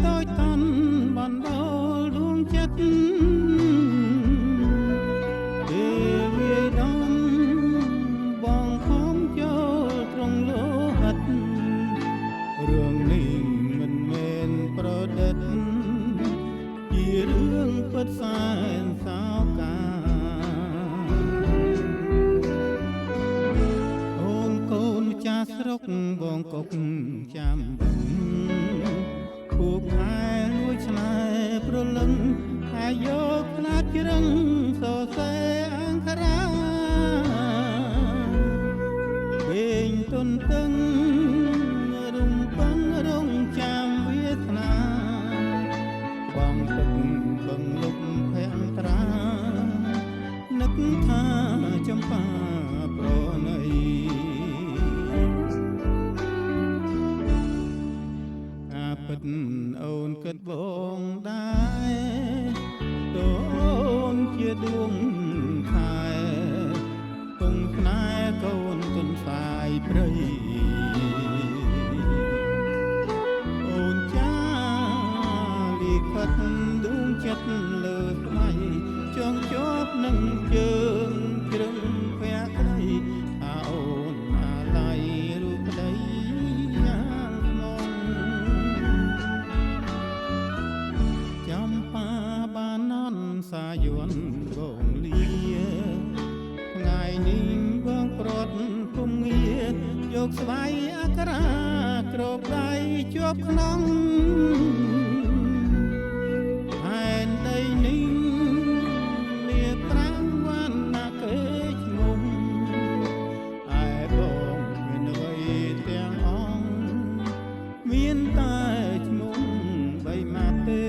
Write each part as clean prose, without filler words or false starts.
តូចតាន់បណ្ដោលដួងចិត្តពេលវាដំបងខំចូលត្រង់លោហិតរឿងនេះមិនមែនប្រឌិតជារឿងពិតសែនសោកាអូនកូនម្ចាស់ស្រុកបងកុកចាំពួកខែលួចឆ្នេរប្រលឹងហើយយកខ្លាចជ្រឹងសរសេរអង្ការ៉ាវិញទុនតឹងរំពឹងរងចាំវាសនាបងទឹកបឹងលុបភ័ន្ត្រានឹកថាចំបាប្រណីពិតអូនគិតបងដែរតើអូនជាដួងខែគង់ខ្នែកូនទុនសាយព្រៃអូនចាលីខិតដួងចិត្តលើស្មៃចងជាប់នឹងជើងជ្រឹងភ័ក្រក្ដីអាអូនអាឡ័យរូបក្ដីសាយ័នបងលាថ្ងៃនេះបងប្រត់គុំងារយកស្បៃអក្សរាក្របដៃជាប់ក្នុងហែនដីនេះលាប្រាំងវណ្ណាគេឈ្ងុំឯបងមានអ្វីទាំងអង្គមានតែឈ្មោះបីម៉ាត់ទេ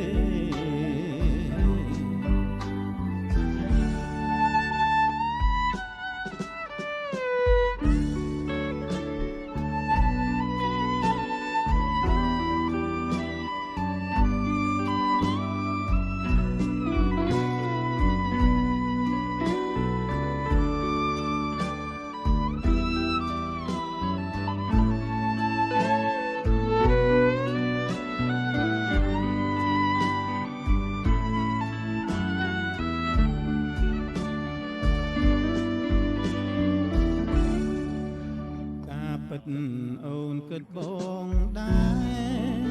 អូនគិតបងដែរ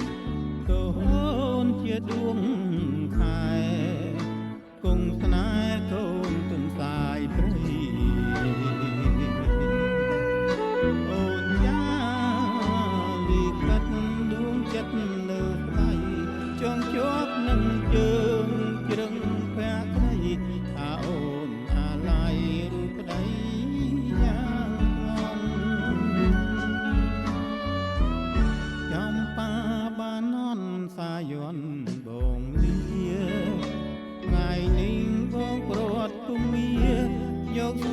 តើអូនជាដួងខែគង់ស្នេហ៍កូនទុនសាយព្រៃអូនយ៉ាលីខិតដួងចិត្តលើស្បៃចងជាប់នឹងជើងជ្រឹងភ័ក្រក្ដីថាអូនអាឡ័យរូបក្ដីសាយ័នបងលាថ្ងៃនេះបងប្រត់គុំមាយកស្